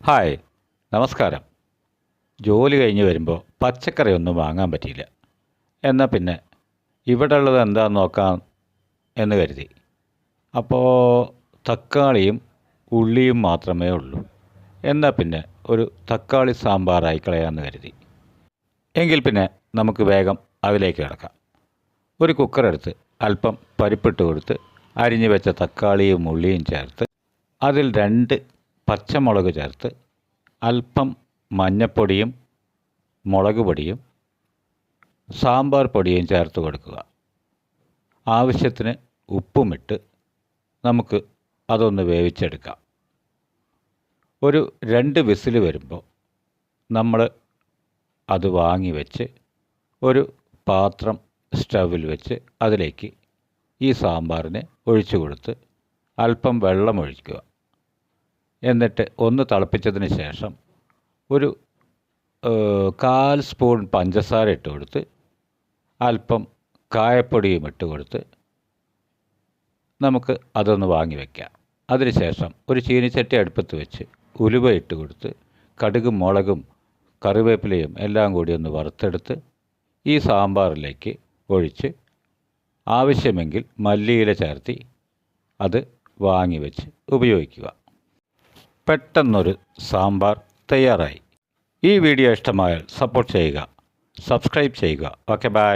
Hi, നമസ്കാരം. ജോലി കഴിഞ്ഞ് വരുമ്പോൾ പച്ചക്കറിയൊന്നും വാങ്ങാൻ പറ്റിയില്ല. എന്നാൽ പിന്നെ ഇവിടെ ഉള്ളത് എന്താണെന്ന് നോക്കാം എന്ന് കരുതി. അപ്പോൾ തക്കാളിയും ഉള്ളിയും മാത്രമേ ഉള്ളൂ. എന്നാൽ പിന്നെ ഒരു തക്കാളി സാമ്പാറായി കളയാമെന്ന് കരുതി. എങ്കിൽ പിന്നെ നമുക്ക് വേഗം അതിലേക്ക് കിടക്കാം. ഒരു കുക്കറെടുത്ത് അല്പം പരിപ്പിട്ട് കൊടുത്ത് അരിഞ്ഞു വെച്ച തക്കാളിയും ഉള്ളിയും ചേർത്ത് അതിൽ 2 പച്ചമുളക് ചേർത്ത് അല്പം മഞ്ഞപ്പൊടിയും മുളക് പൊടിയും സാമ്പാർ പൊടിയും ചേർത്ത് കൊടുക്കുക. ആവശ്യത്തിന് ഉപ്പുമിട്ട് നമുക്ക് അതൊന്ന് വേവിച്ചെടുക്കാം. ഒരു 2 വിസിൽ വരുമ്പോൾ നമ്മൾ അത് വാങ്ങി വെച്ച് ഒരു പാത്രം സ്റ്റൗവിൽ വെച്ച് അതിലേക്ക് ഈ സാമ്പാറിനെ ഒഴിച്ചു കൊടുത്ത് അല്പം വെള്ളം ഒഴിക്കുക. എന്നിട്ട് ഒന്ന് തിളപ്പിച്ചതിന് ശേഷം ഒരു 1/4 സ്പൂൺ പഞ്ചസാര ഇട്ട് കൊടുത്ത് അല്പം കായപ്പൊടിയും ഇട്ട് കൊടുത്ത് നമുക്ക് അതൊന്ന് വാങ്ങി വയ്ക്കാം. അതിനുശേഷം ഒരു ചീനിച്ചട്ടി അടുപ്പത്ത് വെച്ച് ഉലുവ ഇട്ട് കൊടുത്ത് കടുകും മുളകും കറിവേപ്പിലയും എല്ലാം കൂടി ഒന്ന് വറുത്തെടുത്ത് ഈ സാമ്പാറിലേക്ക് ഒഴിച്ച് ആവശ്യമെങ്കിൽ മല്ലിയില ചേർത്തി അത് വാങ്ങി വെച്ച് ഉപയോഗിക്കുക. പെട്ടെന്നൊരു സാമ്പാർ തയ്യാറായി. ഈ വീഡിയോ ഇഷ്ടമായാൽ സപ്പോർട്ട് ചെയ്യുക, സബ്സ്ക്രൈബ് ചെയ്യുക. Okay, by.